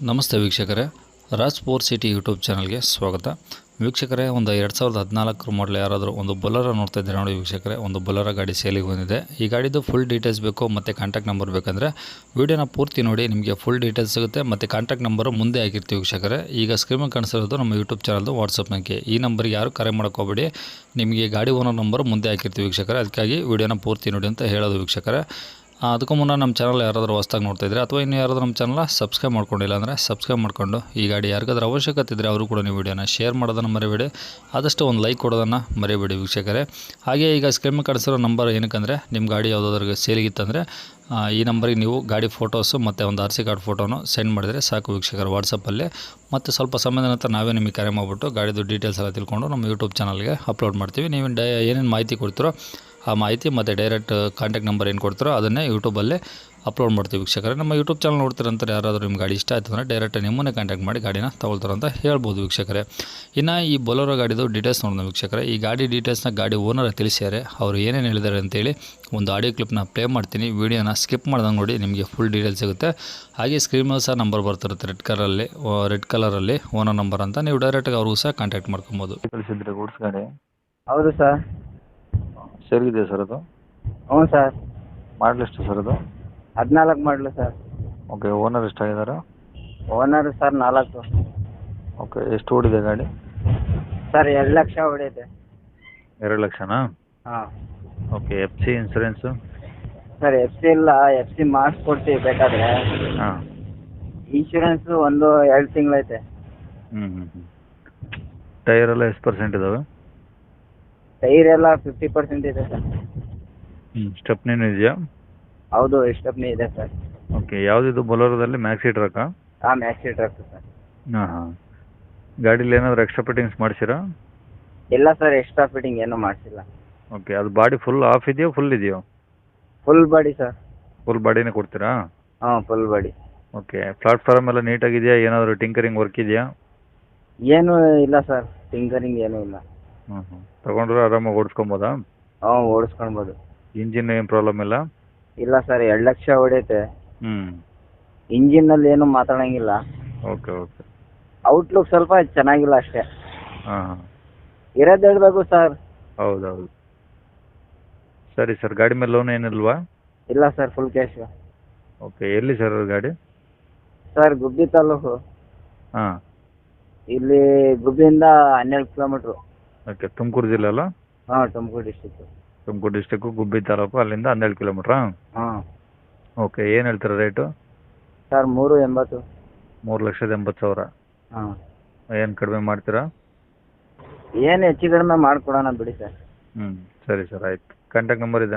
ನಮಸ್ತೆ ವೀಕ್ಷಕರೇ, Raj four city YouTube ಚಾನಲ್ಗೆ ಸ್ವಾಗತ. ವೀಕ್ಷಕರೇ, ಒಂದು 2014 ಮಾಡಲ್ ಯಾರಾದರೂ ಒಂದು ಬೊಲರೋ ನೋಡ್ತಾ ಇದ್ದಾರೆ ನೋಡಿ ವೀಕ್ಷಕರೇ, ಒಂದು ಬೊಲರೋ ಗಾಡಿ ಸೇಲಿಗೆ ಬಂದಿದೆ. ಈ ಗಾಡಿದು ಫುಲ್ ಡೀಟೇಲ್ಸ್ ಬೇಕು ಮತ್ತು ಕಾಂಟ್ಯಾಕ್ಟ್ ನಂಬರ್ ಬೇಕಂದರೆ ವೀಡಿಯೋನ ಪೂರ್ತಿ ನೋಡಿ, ನಿಮಗೆ ಫುಲ್ ಡೀಟೇಲ್ಸ್ ಸಿಗುತ್ತೆ ಮತ್ತು ಕಾಂಟ್ಯಾಕ್ಟ್ ನಂಬರು ಮುಂದೆ ಆಗಿರ್ತೀವಿ ವೀಕ್ಷಕರೇ. ಈಗ ಸ್ಕ್ರೀನ್ ಕಾಣಿಸಿರೋದು ನಮ್ಮ ಯೂಟ್ಯೂಬ್ ಚಾನಲ್ದು ವಾಟ್ಸಪ್ ಸಂಖ್ಯೆ. ಈ ನಂಬರ್ಗೆ ಯಾರು ಕರೆ ಮಾಡೋಕ್ಕೋಗ್ಬೇಡಿ, ನಿಮಗೆ ಗಾಡಿ ಓನರ್ ನಂಬರ್ ಮುಂದೆ ಹಾಕಿರ್ತೀವಿ ವೀಕ್ಷಕರೇ. ಅದಕ್ಕಾಗಿ ವೀಡಿಯೋನ ಪೂರ್ತಿ ನೋಡಿ ಅಂತ ಹೇಳೋದು ವೀಕ್ಷಕರೇ. ಅದಕ್ಕೂ ಮುನ್ನ ನಮ್ಮ ಚಾನಲ್ ಯಾರಾದರೂ ಹೊಸ್ದಾಗಿ ನೋಡ್ತಾ ಇದ್ದರೆ ಅಥವಾ ಇನ್ನೂ ಯಾರಾದರೂ ನಮ್ಮ ಚಾನಲ್ ಸಬ್ಸ್ಕ್ರೈಬ್ ಮಾಡ್ಕೊಂಡಿಲ್ಲ ಅಂದರೆ ಸಬ್ಸ್ಕ್ರೈಬ್ ಮಾಡ್ಕೊಂಡು, ಈ ಗಾಡಿ ಯಾರಿಗಾದ್ರೂ ಅವಶ್ಯಕತೆ ಇದ್ದರೆ ಅವರು ಕೂಡ ನೀವು ವೀಡಿಯೋನ ಶೇರ್ ಮಾಡೋದನ್ನು ಮರಿಬೇಡಿ, ಆದಷ್ಟು ಒಂದು ಲೈಕ್ ಕೊಡೋದನ್ನು ಮರಿಬೇಡಿ ವೀಕ್ಷಕರೇ. ಹಾಗೆ ಈಗ ಸ್ಕ್ರೀನ್ ಕಾಣಿಸಿರೋ ನಂಬರ್ ಏನಕ್ಕಂದರೆ, ನಿಮ್ಮ ಗಾಡಿ ಯಾವುದಾದ್ರೂ ಸೇಲಿಗಿತ್ತಂದರೆ ಈ ನಂಬರಿಗೆ ನೀವು ಗಾಡಿ ಫೋಟೋಸು ಮತ್ತು ಒಂದು RC ಕಾರ್ಡ್ ಫೋಟೋನು ಸೆಂಡ್ ಮಾಡಿದರೆ ಸಾಕು ವೀಕ್ಷಕರು ವಾಟ್ಸಪ್ಪಲ್ಲಿ. ಮತ್ತು ಸ್ವಲ್ಪ ಸಮಯದ ನಂತರ ನಾವೇ ನಿಮಗೆ ಕರೆ ಮಾಡಿಬಿಟ್ಟು ಗಾಡಿದು ಡೀಟೇಲ್ಸ್ ಎಲ್ಲ ತಿಳ್ಕೊಂಡು ನಮ್ಮ ಯೂಟ್ಯೂಬ್ ಚಾನಲ್ಗೆ ಅಪ್ಲೋಡ್ ಮಾಡ್ತೀವಿ. ನೀವು ಏನೇನು ಮಾಹಿತಿ ಕೊಡ್ತೀರೋ ಆ ಮಾಹಿತಿ ಮತ್ತು ಡೈರೆಕ್ಟ್ ಕಾಂಟ್ಯಾಕ್ಟ್ ನಂಬರ್ ಏನು ಕೊಡ್ತೀರೋ ಅದನ್ನೇ ಯೂಟ್ಯೂಬಲ್ಲಿ ಅಪ್ಲೋಡ್ ಮಾಡ್ತೀವಿ ವೀಕ್ಷಕರೇ. ನಮ್ಮ ಯೂಟ್ಯೂಬ್ ಚಾನಲ್ ನೋಡ್ತಿರಂತಾರೆ ಯಾರಾದರೂ ನಿಮ್ಮ ಗಾಡಿ ಇಷ್ಟ ಆಯಿತು ಅಂದರೆ ಡೈರೆಕ್ಟ್ ನಿಮ್ಮನ್ನೇ ಕಾಂಟ್ಯಾಕ್ಟ್ ಮಾಡಿ ಗಾಡಿನ ತೊಗೊಳ್ತಾರೆ ಅಂತ ಹೇಳ್ಬೋದು ವೀಕ್ಷಕರೇ. ಇನ್ನು ಈ ಬೊಲರೋ ಗಾಡಿದು ಡೀಟೇಲ್ಸ್ ನೋಡೋಣ ವೀಕ್ಷಕರೇ. ಈ ಗಾಡಿ ಡೀಟೇಲ್ಸ್ನ ಗಾಡಿ ಓನರ್ ತಿಳಿಸ್ಯಾರೆ, ಅವರು ಏನೇನು ಹೇಳಿದ್ದಾರೆ ಅಂತೇಳಿ ಒಂದು ಆಡಿಯೋ ಕ್ಲಿಪ್ನ ಪ್ಲೇ ಮಾಡ್ತೀನಿ. ವೀಡಿಯೋನ ಸ್ಕಿಪ್ ಮಾಡ್ದಂಗೆ ನೋಡಿ, ನಿಮಗೆ ಫುಲ್ ಡೀಟೇಲ್ಸ್ ಸಿಗುತ್ತೆ. ಹಾಗೆ ಸ್ಕ್ರೀನ್ ಮೇಲೆ ಸಹ ನಂಬರ್ ಬರ್ತಿರುತ್ತೆ ರೆಡ್ ಕಲರಲ್ಲಿ ಓನರ್ ನಂಬರ್ ಅಂತ, ನೀವು ಡೈರೆಕ್ಟಾಗಿ ಅವ್ರಿಗೂ ಸಹ ಕಾಂಟ್ಯಾಕ್ಟ್ ಮಾಡ್ಕೊಬೋದು. ಕಳಿಸಿದ್ರೆ ಗೂಡ್ಸ್ ಗಾಡಿ ಹೌದು ಸರ್. ಸೇರಿದೆ ಸರ್ ಅದು? ಹ್ಞೂ ಸರ್. ಮಾಡಲ್ ಎಷ್ಟು ಸರ್ ಅದು? 14 ಮಾಡಲು ಸರ್. ಓಕೆ, ಓನರ್ ಎಷ್ಟಾಗಿದ್ದಾರೆ? Owner sir 4. ಓಕೆ, ಎಷ್ಟು ಓಡಿದೆ ಗಾಡಿ? ಸರ್ 2 ಲಕ್ಷ ಹೊಡೆಯುತ್ತೆ. 2 ಲಕ್ಷನಾ? ಹಾಂ. Okay, FC insurance? Sir FC ಇಲ್ಲ, FC ಮಾಡಿಸ್ಕೊಡ್ತೀವಿ ಬೇಕಾದರೆ. ಹಾಂ. ಇನ್ಶೂರೆನ್ಸು 1-2 ತಿಂಗಳೈತೆ. ಟೈರ್ ಎಲ್ಲ ಎಷ್ಟು ಪರ್ಸೆಂಟ್ ಇದಾವೆ? ಟೈರ್ ಎಲ್ಲ 50% ಇದೆ ಸರ್. ಸ್ಟೆಪ್ನೇನು ಇದೆಯಾ? ಹೌದು, ಸ್ಟೆಪ್ನಿ ಇದೆ ಸರ್. ಓಕೆ, ಯಾವುದಿದು ಬೊಲೋರೋದಲ್ಲಿ ಮ್ಯಾಕ್ಸಿ ಟ್ರಕ್ಕಾ? ಹಾಂ, ಮ್ಯಾಕ್ಸಿ ಟ್ರಕ್ ಸರ್. ಹಾಂ. ಗಾಡೀಲಿ ಏನಾದರೂ ಎಕ್ಸ್ಟ್ರಾ ಫಿಟ್ಟಿಂಗ್ಸ್ ಮಾಡಿಸಿರಾ? ಇಲ್ಲ ಸರ್, ಎಕ್ಸ್ಟ್ರಾ ಫಿಟ್ಟಿಂಗ್ ಏನೂ ಮಾಡಿಸಿಲ್ಲ. ಓಕೆ, ಅದು ಬಾಡಿ ಫುಲ್ ಆಫ್ ಇದೆಯೋ ಫುಲ್ ಇದೆಯೋ? Full body sir. ಫುಲ್ ಬಾಡಿನೇ ಕೊಡ್ತೀರಾ? ಹಾಂ, ಫುಲ್ ಬಾಡಿ. ಓಕೆ, ಪ್ಲಾಟ್ಫಾರ್ಮ್ ಎಲ್ಲ ನೀಟಾಗಿದೆಯಾ? ಏನಾದರೂ ಟಿಂಕರಿಂಗ್ ವರ್ಕ್ ಇದೆಯಾ? ಏನೂ ಇಲ್ಲ ಸರ್, ಟಿಂಕರಿಂಗ್ ಏನೂ ಇಲ್ಲ. ತಗೊಂಡ್ರೆ ಆರಾಮಾಗಿ ಓಡಿಸ್ಕೊಬೋದಾ? ಹಾಂ, ಓಡಿಸ್ಕೊಳ್ಬೋದು. ಇಂಜಿನ್ ಏನು ಪ್ರಾಬ್ಲಮ್ ಇಲ್ಲ? ಇಲ್ಲ ಸರ್, 2 ಲಕ್ಷ ಹೊಡೆಯುತ್ತೆ. ಹ್ಞೂ. ಇಂಜಿನ್ನಲ್ಲಿ ಏನು ಮಾತಾಡೋಂಗಿಲ್ಲ. ಓಕೆ. ಔಟ್ಲುಕ್ ಸ್ವಲ್ಪ ಚೆನ್ನಾಗಿಲ್ಲ ಅಷ್ಟೇ. ಹಾಂ. ಇರೋದು ಹೇಳ್ಬೇಕು ಸರ್. ಹೌದೌದು. ಸರಿ ಸರ್, ಗಾಡಿ ಮೇಲೆ ಲೋನ್ ಏನಿಲ್ವಾ? ಇಲ್ಲ ಸರ್, ಫುಲ್ ಕ್ಯಾಶು. ಓಕೆ, ಎಲ್ಲಿ ಸರ್ ಅದು ಗಾಡಿ? ಸರ್, ಗುಬ್ಬಿ ತಾಲೂಕು. ಹಾಂ. ಇಲ್ಲಿ ಗುಬ್ಬಿಯಿಂದ 12 ಕಿಲೋಮೀಟ್ರು. ಓಕೆ, ತುಮಕೂರು ಜಿಲ್ಲೆ ಅಲ್ಲ? ಹಾಂ, ತುಮಕೂರು ಡಿಸ್ಟಿಕ್ಕು. ತುಮಕೂರು ಡಿಸ್ಟಿಕ್ಕು, ಗುಬ್ಬಿ ತಾಲೂಕು, ಅಲ್ಲಿಂದ 12 ಕಿಲೋಮೀಟ್ರಾ? ಹಾಂ. ಓಕೆ, ಏನು ಹೇಳ್ತೀರಾ ರೇಟು? ಸರ್, 380. 3,80,000. ಹಾಂ. ಏನು ಕಡಿಮೆ ಮಾಡ್ತೀರಾ? ಏನು ಹೆಚ್ಚು ಕಡಿಮೆ ಮಾಡಿಕೊಡೋಣ ಬಿಡಿ ಸರ್. ಸರಿ ಸರ್, ಆಯಿತು. ಕಾಂಟ್ಯಾಕ್ಟ್ ನಂಬರ್ ಇದೆ?